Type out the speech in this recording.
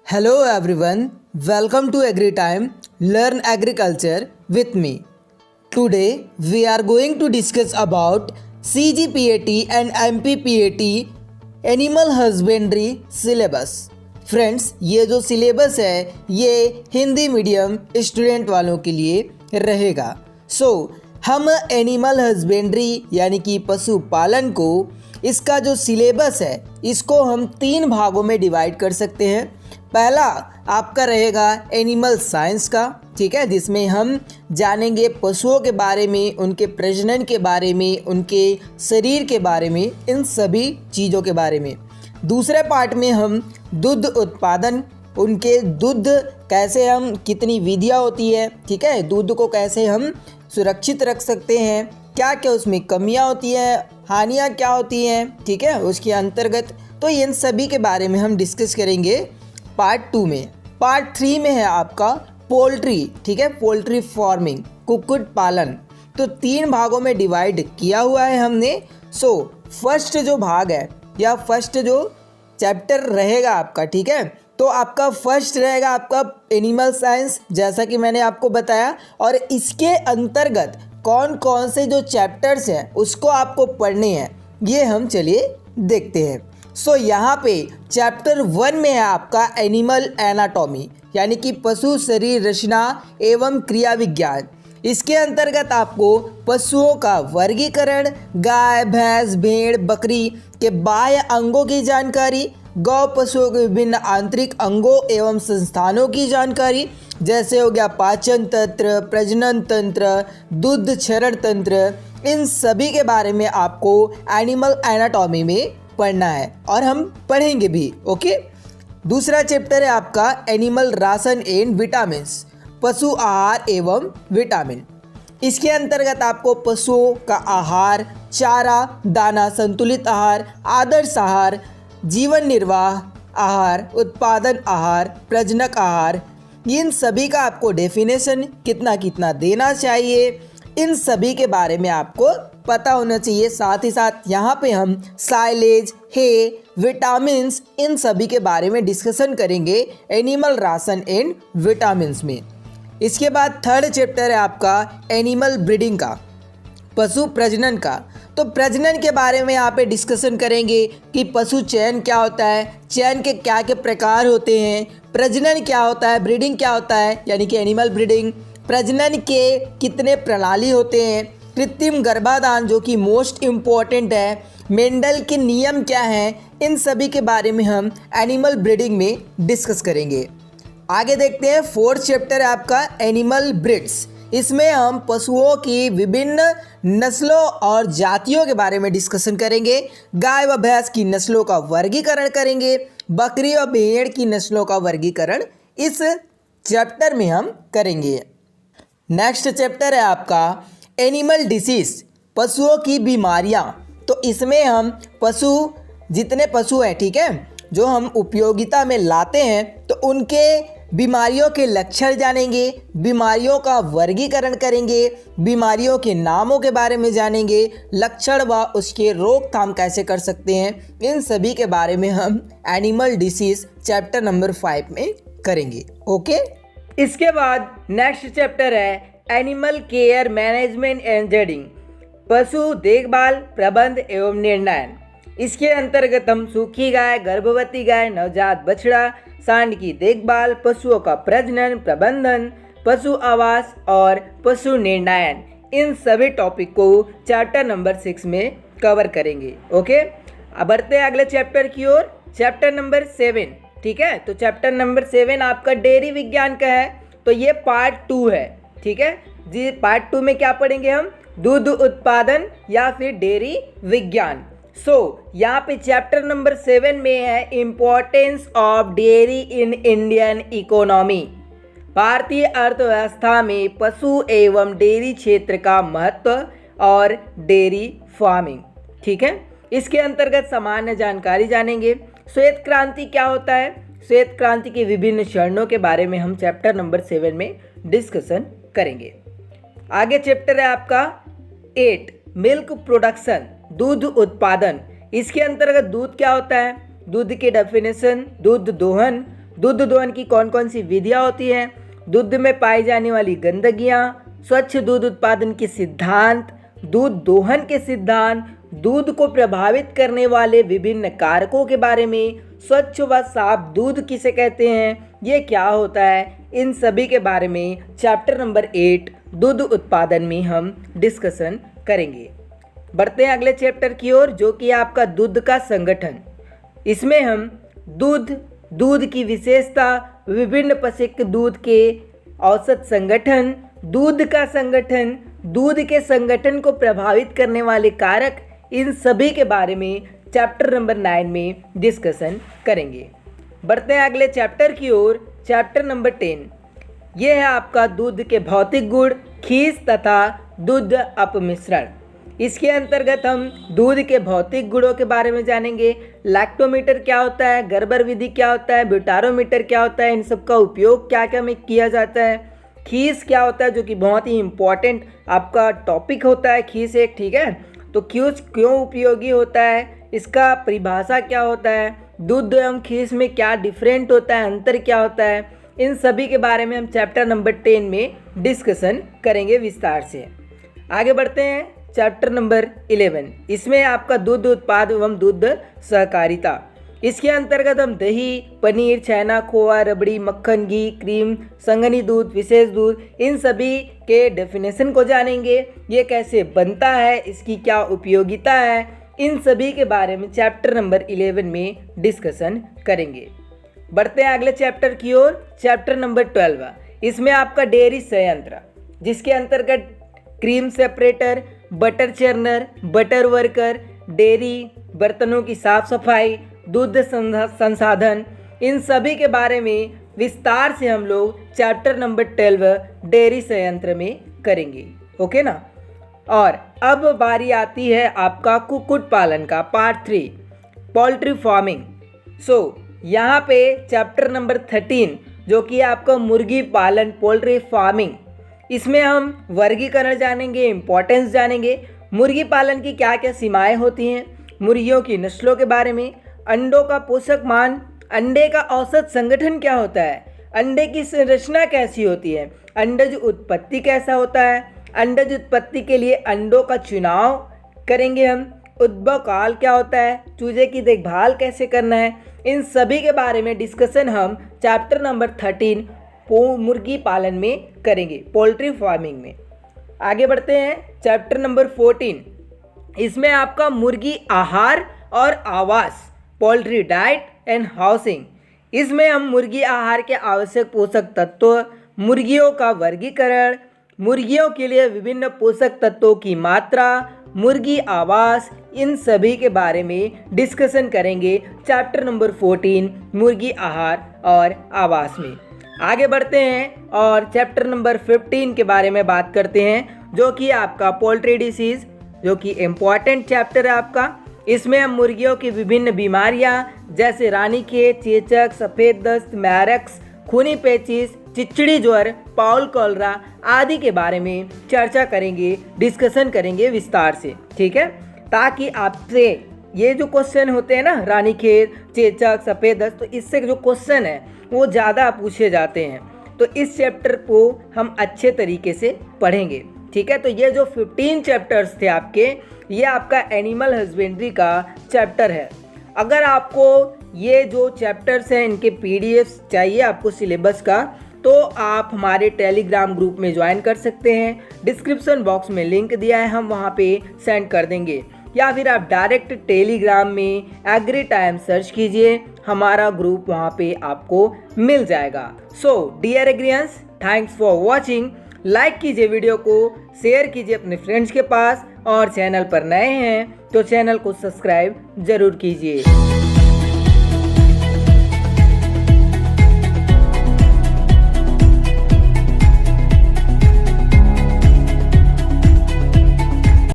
Hello everyone, welcome to Agri Time. Learn agriculture with me. Today we are going to discuss about CGPAT and MPPAT Animal Husbandry Syllabus. Friends, ये जो syllabus है ये Hindi medium student वालों के लिए रहेगा। हम एनिमल हस्बेंड्री यानी कि पशुपालन को इसका जो सिलेबस है इसको हम 3 भागों में डिवाइड कर सकते हैं। पहला आपका रहेगा एनिमल साइंस का, ठीक है, जिसमें हम जानेंगे पशुओं के बारे में, उनके प्रजनन के बारे में, उनके शरीर के बारे में, इन सभी चीज़ों के बारे में। दूसरे पार्ट में हम दूध उत्पादन, उनके दूध कैसे हम, कितनी विधियाँ होती है, ठीक है, दूध को कैसे हम सुरक्षित रख सकते हैं, क्या क्या उसमें कमियाँ होती हैं, हानियाँ क्या होती हैं, ठीक है, उसके अंतर्गत। तो इन सभी के बारे में हम डिस्कस करेंगे पार्ट 2 में। पार्ट 3 में है आपका पोल्ट्री, ठीक है, पोल्ट्री फार्मिंग, कुक्कुट पालन। तो 3 भागों में डिवाइड किया हुआ है हमने। फर्स्ट जो भाग है या फर्स्ट जो चैप्टर रहेगा आपका, ठीक है, तो आपका फर्स्ट रहेगा आपका एनिमल साइंस, जैसा कि मैंने आपको बताया, और इसके अंतर्गत कौन कौन से जो चैप्टर्स हैं उसको आपको पढ़ने हैं, ये हम चलिए देखते हैं। यहाँ पे चैप्टर 1 में है आपका एनिमल एनाटॉमी यानी कि पशु शरीर रचना एवं क्रिया विज्ञान। इसके अंतर्गत आपको पशुओं का वर्गीकरण, गाय भैंस भेड़ बकरी के बाह्य अंगों की जानकारी, गौ पशुओं के विभिन्न आंतरिक अंगों एवं संस्थानों की जानकारी, जैसे हो गया पाचन तंत्र, प्रजनन तंत्र, दूध क्षरण तंत्र, इन सभी के बारे में आपको एनिमल एनाटॉमी में पढ़ना है और हम पढ़ेंगे भी। ओके। दूसरा चैप्टर है आपका एनिमल राशन एंड विटामिन्स, पशु आहार एवं विटामिन। इसके अंतर्गत आपको पशुओं का आहार, चारा दाना, संतुलित आहार, आदर्श आहार, जीवन निर्वाह आहार, उत्पादन आहार, प्रजनक आहार, इन सभी का आपको डेफिनेशन कितना कितना देना चाहिए, इन सभी के बारे में आपको पता होना चाहिए। साथ ही साथ यहाँ पे हम साइलेज, हे, विटामिन्स, इन सभी के बारे में डिस्कशन करेंगे एनिमल राशन एंड विटामिन्स में। इसके बाद थर्ड चैप्टर है आपका एनिमल ब्रीडिंग का, पशु प्रजनन का। तो प्रजनन के बारे में यहाँ पे डिस्कशन करेंगे कि पशु चयन क्या होता है, चयन के क्या क्या प्रकार होते हैं, प्रजनन क्या होता है, ब्रीडिंग क्या होता है यानी कि एनिमल ब्रीडिंग, प्रजनन के कितने प्रणाली होते हैं, कृत्रिम गर्भाधान जो कि मोस्ट इम्पॉर्टेंट है, मेंडल के नियम क्या हैं, इन सभी के बारे में हम एनिमल ब्रीडिंग में डिस्कस करेंगे। आगे देखते हैं फोर्थ चैप्टर है आपका एनिमल ब्रीड्स। इसमें हम पशुओं की विभिन्न नस्लों और जातियों के बारे में डिस्कशन करेंगे। गाय व भैंस की नस्लों का वर्गीकरण करेंगे, बकरी और भेड़ की नस्लों का वर्गीकरण इस चैप्टर में हम करेंगे। नेक्स्ट चैप्टर है आपका एनिमल डिसीज, पशुओं की बीमारियां। तो इसमें हम जितने पशु हैं, ठीक है, जो हम उपयोगिता में लाते हैं, तो उनके बीमारियों के लक्षण जानेंगे, बीमारियों का वर्गीकरण करेंगे, बीमारियों के नामों के बारे में जानेंगे, लक्षण व उसके रोकथाम कैसे कर सकते हैं, इन सभी के बारे में हम एनिमल डिसीज चैप्टर नंबर 5 में करेंगे। ओके। इसके बाद नेक्स्ट चैप्टर है एनिमल केयर मैनेजमेंट एंड जेडिंग, पशु देखभाल प्रबंध एवं निर्णयन। इसके अंतर्गत हम सूखी गाय, गर्भवती गाय, नवजात बछड़ा, सांड की देखभाल, पशुओं का प्रजनन प्रबंधन, पशु आवास और पशु निर्णयन, इन सभी टॉपिक को चैप्टर नंबर 6 में कवर करेंगे। ओके। अब बढ़ते हैं अगले चैप्टर की ओर, चैप्टर नंबर 7, ठीक है। तो चैप्टर नंबर 7 आपका डेयरी विज्ञान का है। तो ये पार्ट 2 है, ठीक है जी। पार्ट 2 में क्या पढ़ेंगे हम, दूध उत्पादन या फिर डेयरी विज्ञान। यहाँ पे चैप्टर नंबर 7 में है importance of dairy in Indian economy, भारतीय अर्थव्यवस्था में पशु एवं डेयरी क्षेत्र का महत्व और डेयरी फार्मिंग, ठीक है। इसके अंतर्गत सामान्य जानकारी जानेंगे। श्वेत क्रांति क्या होता है, श्वेत क्रांति के विभिन्न चरणों के बारे में हम चैप्टर नंबर 7 में डिस्कशन करेंगे। आगे चैप्टर है आपका 8 मिल्क प्रोडक्शन, दूध उत्पादन। इसके अंतर्गत दूध क्या होता है, दूध के डेफिनेशन, दूध दोहन, दूध दोहन की कौन कौन सी विधियाँ होती हैं, दूध में पाई जाने वाली गंदगियाँ, स्वच्छ दूध उत्पादन के सिद्धांत, दूध दोहन के सिद्धांत, दूध को प्रभावित करने वाले विभिन्न कारकों के बारे में, स्वच्छ व साफ दूध किसे कहते हैं, ये क्या होता है, इन सभी के बारे में चैप्टर नंबर 8 दूध उत्पादन में हम डिस्कशन करेंगे। बढ़ते हैं अगले चैप्टर की ओर, जो कि आपका दूध का संगठन। इसमें हम दूध की विशेषता, विभिन्न पशुक दूध के औसत संगठन, दूध का संगठन, दूध के संगठन को प्रभावित करने वाले कारक, इन सभी के बारे में चैप्टर नंबर 9 में डिस्कशन करेंगे। बढ़ते हैं अगले चैप्टर की ओर, चैप्टर नंबर 10। यह है आपका दूध के भौतिक गुण, खीस तथा दूध अपमिश्रण। इसके अंतर्गत हम दूध के भौतिक गुणों के बारे में जानेंगे। लैक्टोमीटर क्या होता है, गर्बर विधि क्या होता है, ब्यूटारोमीटर क्या होता है, इन सब का उपयोग क्या क्या में किया जाता है, खीस क्या होता है, जो कि बहुत ही इम्पॉर्टेंट आपका टॉपिक होता है खीस एक, ठीक है। तो खीस क्यों उपयोगी होता है, इसका परिभाषा क्या होता है, दूध एवं खीस में क्या डिफरेंट होता है, अंतर क्या होता है, इन सभी के बारे में हम चैप्टर नंबर 10 में डिस्कशन करेंगे विस्तार से। आगे बढ़ते हैं चैप्टर नंबर 11। इसमें आपका दूध उत्पाद एवं दूध सहकारिता। इसके अंतर्गत हम दही, पनीर, छेना, खोआ, रबड़ी, मक्खन, घी, क्रीम, संघनी दूध, विशेष दूध, इन सभी के डेफिनेशन को जानेंगे। ये कैसे बनता है, इसकी क्या उपयोगिता है, इन सभी के बारे में चैप्टर नंबर 11 में डिस्कशन करेंगे। बढ़ते हैं अगले चैप्टर की ओर, चैप्टर नंबर 12। इसमें आपका डेयरी संयंत्र, जिसके अंतर्गत cream separator, butter churner, butter worker, dairy, बर्तनों की साफ सफाई, दूध संसाधन, इन सभी के बारे में विस्तार से हम लोग चैप्टर नंबर 12 डेयरी संयंत्र में करेंगे। ओके ना। और अब बारी आती है आपका कुक्कुट पालन का, पार्ट 3, पोल्ट्री फार्मिंग। यहाँ पे चैप्टर नंबर 13, जो कि आपका मुर्गी पालन, पोल्ट्री फार्मिंग, इसमें हम वर्गीकरण जानेंगे, इम्पोर्टेंस जानेंगे, मुर्गी पालन की क्या क्या सीमाएं होती हैं, मुर्गियों की नस्लों के बारे में, अंडों का पोषक मान, अंडे का औसत संगठन क्या होता है, अंडे की संरचना कैसी होती है, अंडज उत्पत्ति कैसा होता है, अंडज उत्पत्ति के लिए अंडों का चुनाव करेंगे हम, उद्भव काल क्या होता है, चूजे की देखभाल कैसे करना है, इन सभी के बारे में डिस्कशन हम चैप्टर नंबर 13 मुर्गी पालन में करेंगे, पोल्ट्री फार्मिंग में। आगे बढ़ते हैं चैप्टर नंबर 14। इसमें आपका मुर्गी आहार और आवास, पोल्ट्री डाइट एंड हाउसिंग। इसमें हम मुर्गी आहार के आवश्यक पोषक तत्व, मुर्गियों का वर्गीकरण, मुर्गियों के लिए विभिन्न पोषक तत्वों की मात्रा, मुर्गी आवास, इन सभी के बारे में डिस्कशन करेंगे चैप्टर नंबर 14 मुर्गी आहार और आवास में। आगे बढ़ते हैं और चैप्टर नंबर 15 के बारे में बात करते हैं, जो कि आपका पोल्ट्री डिसीज़, जो कि इम्पॉर्टेंट चैप्टर है आपका। इसमें हम मुर्गियों की विभिन्न बीमारियां जैसे रानीखेत, चेचक, सफ़ेद दस्त, मैरक्स, खूनी पेचिश, चिचड़ी ज्वर, पाउल कॉलरा आदि के बारे में चर्चा करेंगे, डिस्कशन करेंगे विस्तार से, ठीक है। ताकि आपसे ये जो क्वेश्चन होते हैं ना, रानीखेत, चेचक, सफ़ेद दस्त, तो इससे जो क्वेश्चन है वो ज़्यादा पूछे जाते हैं, तो इस चैप्टर को हम अच्छे तरीके से पढ़ेंगे, ठीक है। तो ये जो 15 चैप्टर्स थे आपके, ये आपका एनिमल हस्बेंड्री का चैप्टर है। अगर आपको ये जो चैप्टर्स हैं इनके पीडीएफ्स चाहिए आपको सिलेबस का, तो आप हमारे टेलीग्राम ग्रुप में ज्वाइन कर सकते हैं। डिस्क्रिप्शन बॉक्स में लिंक दिया है, हम वहाँ पे सेंड कर देंगे, या फिर आप डायरेक्ट टेलीग्राम में एग्री टाइम सर्च कीजिए, हमारा ग्रुप वहाँ पे आपको मिल जाएगा। So dear agrians, thanks for watching. Like कीजिए वीडियो को, शेयर कीजिए अपने फ्रेंड्स के पास, और चैनल पर नए हैं तो चैनल को सब्सक्राइब जरूर कीजिए।